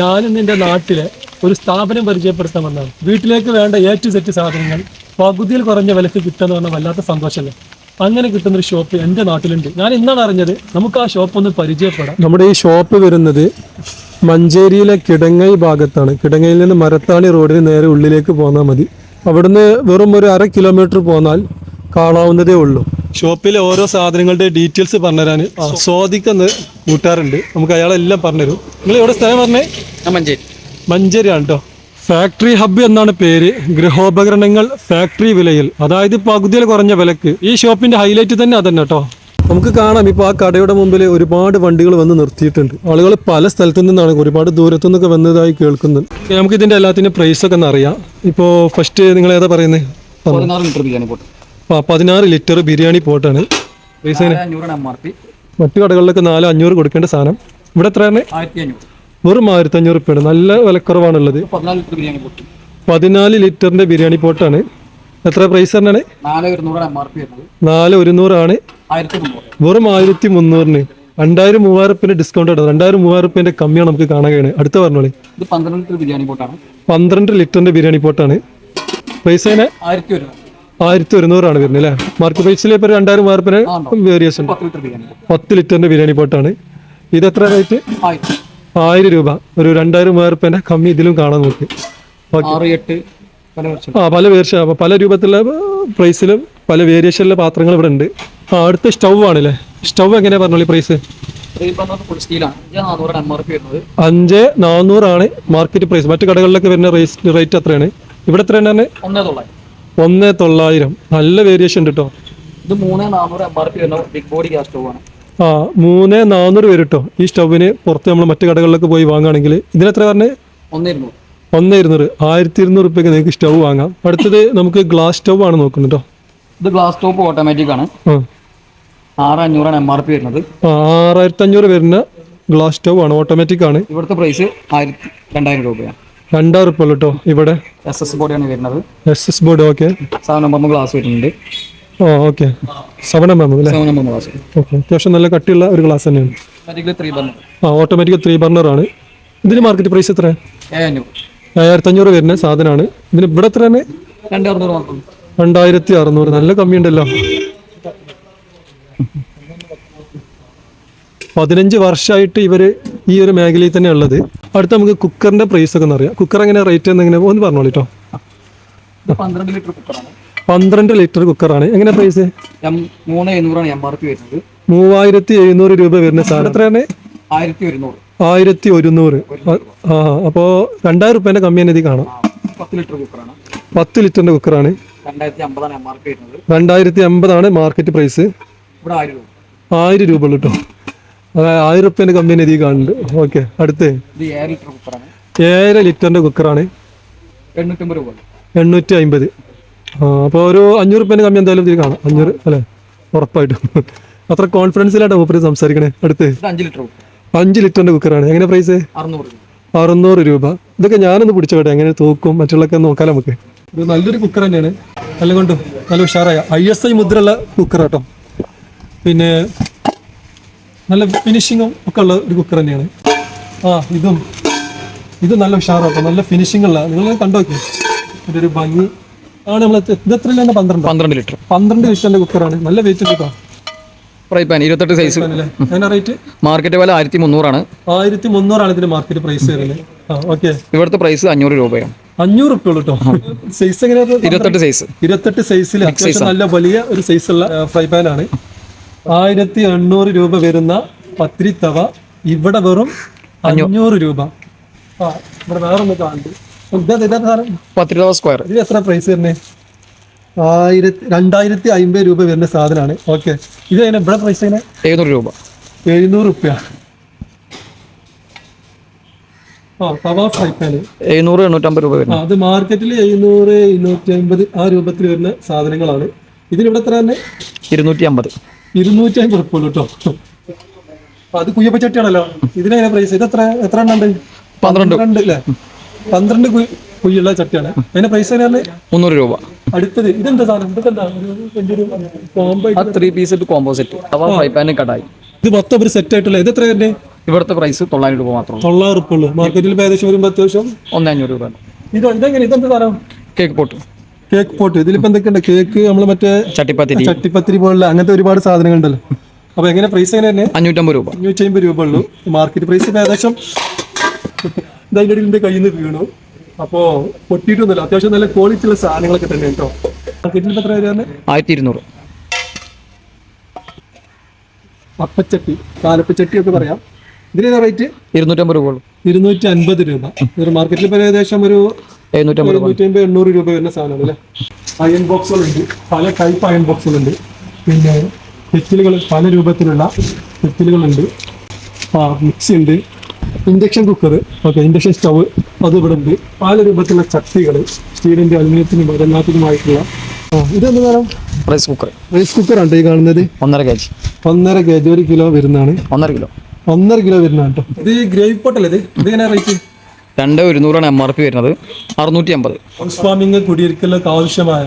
ഞാനിന്ന് എൻ്റെ നാട്ടിലെ ഒരു സ്ഥാപനം പരിചയപ്പെടുത്താൻ വന്നതാണ്. വീട്ടിലേക്ക് വേണ്ട A to Z സാധനങ്ങൾ പകുതിയിൽ കുറഞ്ഞ വിലക്ക് കിട്ടുക പറഞ്ഞാൽ വല്ലാത്ത സന്തോഷമല്ലേ. അങ്ങനെ കിട്ടുന്നൊരു ഷോപ്പ് എൻ്റെ നാട്ടിലുണ്ട്. ഞാൻ ഇന്നാണ് അറിഞ്ഞത്. നമുക്ക് ആ ഷോപ്പ് ഒന്ന് പരിചയപ്പെടാം. നമ്മുടെ ഈ ഷോപ്പ് വരുന്നത് മഞ്ചേരിയിലെ കിടങ്ങൈ ഭാഗത്താണ്. കിടങ്ങയിൽ നിന്ന് മരത്താണി റോഡിന് നേരെ ഉള്ളിലേക്ക് പോന്നാൽ മതി. അവിടുന്ന് വെറും ഒരു 1/2 കിലോമീറ്റർ പോന്നാൽ കാണാവുന്നതേ ഉള്ളൂ. ഷോപ്പിലെ ഓരോ സാധനങ്ങളുടെ ഡീറ്റെയിൽസ് പറഞ്ഞുതരാൻ സ്വാദിക്കെന്ന് കൂട്ടാറുണ്ട്. നമുക്ക് അയാളെല്ലാം പറഞ്ഞുതരും. നിങ്ങൾ എവിടെ സ്ഥലം പറഞ്ഞേ? മഞ്ചേരിയാണ് കേട്ടോ. ഫാക്ടറി ഹബ്ബ് എന്നാണ് പേര്. ഗൃഹോപകരണങ്ങൾ ഫാക്ടറി വിലയിൽ, അതായത് പകുതിയിൽ കുറഞ്ഞ വിലക്ക്. ഈ ഷോപ്പിന്റെ ഹൈലൈറ്റ് തന്നെ അതന്നെ കേട്ടോ. നമുക്ക് കാണാം ഇപ്പോൾ ആ കടയുടെ മുമ്പിൽ ഒരുപാട് വണ്ടികൾ വന്ന് നിർത്തിയിട്ടുണ്ട്. ആളുകൾ പല സ്ഥലത്തു നിന്നാണ്, ഒരുപാട് ദൂരത്തു നിന്നൊക്കെ വന്നതായി കേൾക്കുന്നുണ്ട്. നമുക്ക് ഇതിന്റെ എല്ലാത്തിൻ്റെ പ്രൈസ് ഒക്കെ ഒന്ന് അറിയാം. ഇപ്പോൾ ഫസ്റ്റ് നിങ്ങൾ ഏതാ പറയുന്നത്? 16 ലിറ്റർ ബിരിയാണി പോട്ടാണ്. മറ്റു കടകളിലൊക്കെ 400-500 കൊടുക്കേണ്ട സാധനം ഇവിടെ എത്രയാണ്? വെറും 1500 റുപ്യാണ്. നല്ല വിലക്കുറവാണുള്ളത്. 14 ലിറ്ററിന്റെ ബിരിയാണി പോട്ടാണ്. എത്ര പ്രൈസ് പറഞ്ഞാണ്? 4,100 ആണ്. വെറും 1,300-ന് 2000-3000 റുപ്യന്റെ ഡിസ്കൗണ്ട് ആണ്. 2000-3000 റുപ്യന്റെ കമ്മിയാണ് നമുക്ക് കാണാൻ കഴിയുന്നത്. അടുത്ത പറഞ്ഞോളി. 12 ലിറ്ററിന്റെ ബിരിയാണി പോട്ടാണ്. പ്രൈസ് 1,100 ആണ് വരുന്നത് അല്ലേ? മാർക്കറ്റ് പ്രൈസിൽ ഇപ്പോൾ 2000-3000 റുപ്യ വേരിയേഷൻ. 10 ലിറ്ററിന്റെ ബിരിയാണി പോട്ടാണ്. ഇത് എത്ര റേറ്റ്? 1000 രൂപ. ഒരു 2000-3000 റുപ്യന്റെ കമ്മി ഇതിലും കാണാൻ നോക്കി. പല വേർഷൻ, പല രൂപത്തിലുള്ള പ്രൈസിലും പല വേരിയേഷനിലെ പാത്രങ്ങൾ ഇവിടെ ഉണ്ട്. അടുത്ത സ്റ്റൗ ആണല്ലേ. സ്റ്റൗ എങ്ങനെയാ പറഞ്ഞോളി പ്രൈസ്? 5,400 ആണ് മാർക്കറ്റ് പ്രൈസ്. മറ്റു കടകളിലൊക്കെ വരുന്ന റേറ്റ് എത്രയാണ്? ഇവിടെ എത്രയാണ്? 1,900. നല്ല വേരിയേഷൻ ഉണ്ട് കേട്ടോ. 3,400 വരും കേട്ടോ ഈ സ്റ്റൗവിന്. പുറത്ത് നമ്മൾ മറ്റു കടകളിലൊക്കെ പോയി വാങ്ങുകയാണെങ്കിൽ ഇതിനെത്ര പറഞ്ഞത്? 1,200. 1,200 റുപ്യക്ക് നിങ്ങൾക്ക് സ്റ്റൗ വാങ്ങാം. അടുത്തത് നമുക്ക് ഗ്ലാസ് സ്റ്റൗ ആണ് നോക്കുന്നത് കേട്ടോ. ഇത് ഗ്ലാസ് ടോപ്പ് ഓട്ടോമാറ്റിക് ആണ്. 6,500 MRP വരുന്നത്. 6,500 വരുന്ന ഗ്ലാസ് സ്റ്റൗ ആണ്, ഓട്ടോമാറ്റിക് ആണ്. ഇവിടുത്തെ പ്രൈസ് 2,000 രൂപയാണ്. 2,000 റുപ്യ കേട്ടോ. ഇവിടെ SS ബോർഡാണ് വരുന്നത്. SS board. Okay. 7 mm glass വരുന്നുണ്ട്. ഓക്കെ. 7 mm അല്ലേ? 7 mm ഗ്ലാസ്. ഓക്കെ. അത്യാവശ്യം നല്ല കട്ടിയുള്ള ഒരു ഗ്ലാസ് തന്നെയാണ്. ഓട്ടോമാറ്റിക് 3 ബർണർ ആണ്. ഇതിന് മാർക്കറ്റ് പ്രൈസ് എത്ര? 7,500 വരുന്ന സാധനമാണ്. ഇതിന് ഇവിടെ എത്ര തന്നെ? 2,600. നല്ല കമ്മിയുണ്ടല്ലോ. 15 വർഷമായിട്ട് ഇവര് ഈ ഒരു മേഖലയിൽ തന്നെ ഉള്ളത്. അടുത്ത നമുക്ക് കുക്കറിന്റെ പ്രൈസ് ഒക്കെ അറിയാം. കുക്കർ എങ്ങനെ റേറ്റ് എങ്ങനെ ഒന്ന് പറഞ്ഞോളൂ കേട്ടോ. 12 ലിറ്റർ കുക്കറാണ്. 12 ലിറ്റർ കുക്കറാണ്. എങ്ങനെ പ്രൈസ്? 3,700 MRP വരുന്നത്. 3,700 രൂപ വരുന്ന സാധനം എത്രയാണ്? 1,100. അപ്പോ 2,000 റുപ്യന്റെ കമ്മി തന്നെ ഇത് കാണാം. 10 ലിറ്റർ കുക്കറാണ്. 10 ലിറ്ററിന്റെ കുക്കറാണ്. 2,050 MRP വരുന്നത്. 2,050 മാർക്കറ്റ് പ്രൈസ്. ഇവിടെ 1,000 രൂപ ഉള്ളൂ കേട്ടോ. അതായത് 1,000 റുപ്യന്റെ കമ്മി തന്നെ ഇത് കാണുന്നുണ്ട്. ഓക്കെ. അടുത്ത് 7 ലിറ്റർ കുക്കറാണ്. 7 ലിറ്ററിന്റെ കുക്കറാണ്. 850 രൂപ. 850. അപ്പോൾ ഒരു 500 റുപ്യന്റെ കമ്മി എന്തായാലും ഇതിൽ കാണാം. 500 അല്ലേ? ഉറപ്പായിട്ടും. അത്ര കോൺഫിഡൻസിലായിട്ട് മൂപ്പര് സംസാരിക്കണേ. അടുത്ത് 5 ലിറ്ററിന്റെ കുക്കറാണ്. എങ്ങനെ പ്രൈസ്? 600 രൂപ. ഇതൊക്കെ ഞാനൊന്ന് പിടിച്ചോട്ടെ, എങ്ങനെ തൂക്കും മറ്റുള്ളതൊക്കെ നോക്കാം നമുക്ക്. ഇത് നല്ലൊരു കുക്കർ തന്നെയാണ്. എല്ലാം കൊണ്ടും നല്ല ഉഷാറായ ISI മുദ്രയുള്ള കുക്കർ കേട്ടോ. പിന്നെ നല്ല ഫിനിഷിങ്ങും ഒക്കെ ഉള്ള ഒരു കുക്കർ തന്നെയാണ്. ഇത് നല്ല ഉഷാറാട്ടോ. നല്ല ഫിനിഷിംഗ് ഉള്ള. നിങ്ങൾ കണ്ടോക്കെ ഒരു ഭംഗി ആണ്. നമ്മൾ ഇത് എത്രയിലാണ്? 12 ലിറ്റർ. 12 ലിറ്ററിന്റെ കുക്കറാണ്. നല്ല വെയിറ്റ് കേട്ടോ. Fry pan 28 size. അതിന്റെ റേറ്റ് മാർക്കറ്റ് വില 1,300 ആണ്. 1,300 ആണ് ഇതിന്റെ മാർക്കറ്റ് പ്രൈസ് വരുന്നത്. ഓക്കെ. ഇവിടുത്തെ പ്രൈസ് 500 രൂപയാണ്. 500 റുപ്യ ഉള്ളൂ കേട്ടോ. സൈസ് എങ്ങനെയാണ്? 28 സൈസ്. 28 സൈസിൽ അത്യാവശ്യം നല്ല വലിയ ഒരു സൈസുള്ള ഫ്രൈ പാൻ ആണ്. 1,800 രൂപ വരുന്ന പത്തിരി തവ ഇവിടെ വെറും 500 രൂപ. ഇവിടെ വേറെ ഒന്ന് കാണുന്നുണ്ട്. 10 രൂപ സ്ക്വയർ. ഇത് എത്ര പ്രൈസ് വരുന്നത്? 2,050 രൂപ വരുന്ന സാധനമാണ്. ഓക്കെ. ഇത് എങ്ങനെ ഇവിടെ പ്രൈസ് എങ്ങനെ? 700 രൂപ. 700 റുപ്യ. തവ ഫ്രൈ പാൻ 700-850 രൂപ വരുന്നത്. അത് മാർക്കറ്റിൽ 700-850 ആ രൂപത്തിൽ വരുന്ന സാധനങ്ങളാണ്. ഇതിനിവിടെ എത്ര തന്നെ? 250. 250 റുപ്യ ഉള്ളൂ കേട്ടോ. അത് കുയ്യപ്പച്ചട്ടിയാണല്ലോ. ഇതിനെങ്ങനെ പ്രൈസ്? ഇത് എത്ര എണ്ണം ഉണ്ട്? 12 അല്ലേ? 12 കുയ്യുള്ള ചട്ടിയാണ്. അതിന്റെ പ്രൈസ് എങ്ങനെയാണ്? 300 രൂപ. അടുത്തത് ഇതെന്താ സാധനം? ഇതെന്താ? 3 piece combo set. Fry pan kadai. ഇത് മൊത്തം ഒരു സെറ്റ് ആയിട്ടുള്ള. ഇത് എത്ര തന്നെ? ഇവിടുത്തെ പ്രൈസ് 900 രൂപ മാത്രം. 900 ഉറുപ്പ ഉള്ളൂ. മാർക്കറ്റിൽ ഏകദേശം വരുമ്പോൾ അത്യാവശ്യം 1500 രൂപ. ഇതെന്ത് തരാം? Cake pot. Cake pot. ഇതിലിപ്പോ എന്തൊക്കെയുണ്ട്? കേക്ക്, നമ്മൾ മറ്റേ ചട്ടിപ്പത്തിരി പോലുള്ള അങ്ങനത്തെ ഒരുപാട് സാധനങ്ങൾ ഉണ്ടല്ലോ. അപ്പൊ എങ്ങനെ പ്രൈസ് എങ്ങനെ തന്നെ? 550 രൂപ. 550 രൂപ ഉള്ളൂ. മാർക്കറ്റ് പ്രൈസ് ഏകദേശം ഇതിന്റെ കയ്യിൽ നിന്ന് വീണു. അപ്പോ പൊട്ടിയിട്ടൊന്നുമില്ല. അത്യാവശ്യം നല്ല ക്വാളിറ്റി ഉള്ള സാധനങ്ങളൊക്കെ തന്നെ കേട്ടോ. മാർക്കറ്റിൽ ഇപ്പൊ എത്ര വരെയാണ്? 1200. അപ്പച്ചട്ടി, കാലപ്പച്ചട്ടി ഒക്കെ പറയാം. ഇതിന് റേറ്റ് 250 രൂപ ഉള്ളൂ. 250 രൂപ. മാർക്കറ്റിൽ ഇപ്പൊ ഏകദേശം ഒരു 750-800 രൂപ വരുന്ന സാധനമാണ് അല്ലേ. അയൺ ബോക്സുകളുണ്ട്, പല ടൈപ്പ് അയൺ ബോക്സുകളുണ്ട്. പിന്നെ കെറ്റിലുകൾ, പല രൂപത്തിലുള്ള കെറ്റിലുകളുണ്ട്. മിക്സി ഉണ്ട്, induction cooker, okay, induction stove അത് ഇവിടെ ഉണ്ട്. പല രൂപത്തിലുള്ള ചട്ടികൾ, സ്റ്റീലിന്റെ, അലുമിനിയത്തിനും എല്ലാത്തിനുമായിട്ടുള്ള. ഇതെന്ത് വേണം? Rice cooker. റൈസ് കുക്കറാണ് ഈ കാണുന്നത്. 1.5 kg. 1.5 kg, 1 കിലോ വരുന്നതാണ്. 1.5 കിലോ. 1.5 കിലോ വരുന്നതാണ് കേട്ടോ. ഇത് ഗ്രേവി പോട്ടല്ലേ? ഇത് എങ്ങനെ റേറ്റ്? 2,100 MRP വരുന്നത്. 650. ഹൗസ് വാമിങ്, കുടിയിരിക്കലൊക്കെ ആവശ്യമായ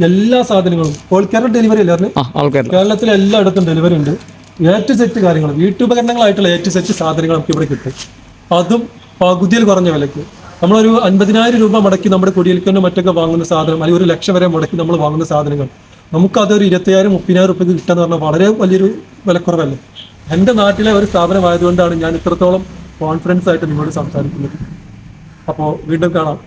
എല്ലാ സാധനങ്ങളും ഓൾ കേരള ഡെലിവറി അല്ലായിരുന്നു. കേരളത്തിലെ എല്ലായിടത്തും ഡെലിവറി ഉണ്ട്. സെറ്റ് കാര്യങ്ങൾ, വീട്ടുപകരണങ്ങളായിട്ടുള്ള സെറ്റ് സാധനങ്ങൾ നമുക്ക് ഇവിടെ കിട്ടും. അതും പകുതിയിൽ കുറഞ്ഞ വിലയ്ക്ക്. നമ്മളൊരു 50,000 രൂപ മുടക്കി നമ്മുടെ കുടിയിരിക്കലിന് മറ്റൊക്കെ വാങ്ങുന്ന സാധനം, അല്ലെങ്കിൽ 1 ലക്ഷം വരെ മുടക്കി നമ്മൾ വാങ്ങുന്ന സാധനങ്ങൾ നമുക്കതൊരു 20,000-30,000 രൂപയ്ക്ക് കിട്ടുക പറഞ്ഞാൽ വളരെ വലിയൊരു വിലക്കുറവല്ലേ. എൻ്റെ നാട്ടിലെ ഒരു സ്ഥാപനമായതുകൊണ്ടാണ് ഞാൻ ഇത്രത്തോളം കോൺഫിഡൻസ് ആയിട്ട് നിങ്ങളോട് സംസാരിക്കുന്നത്. അപ്പോൾ വീണ്ടും കാണാം.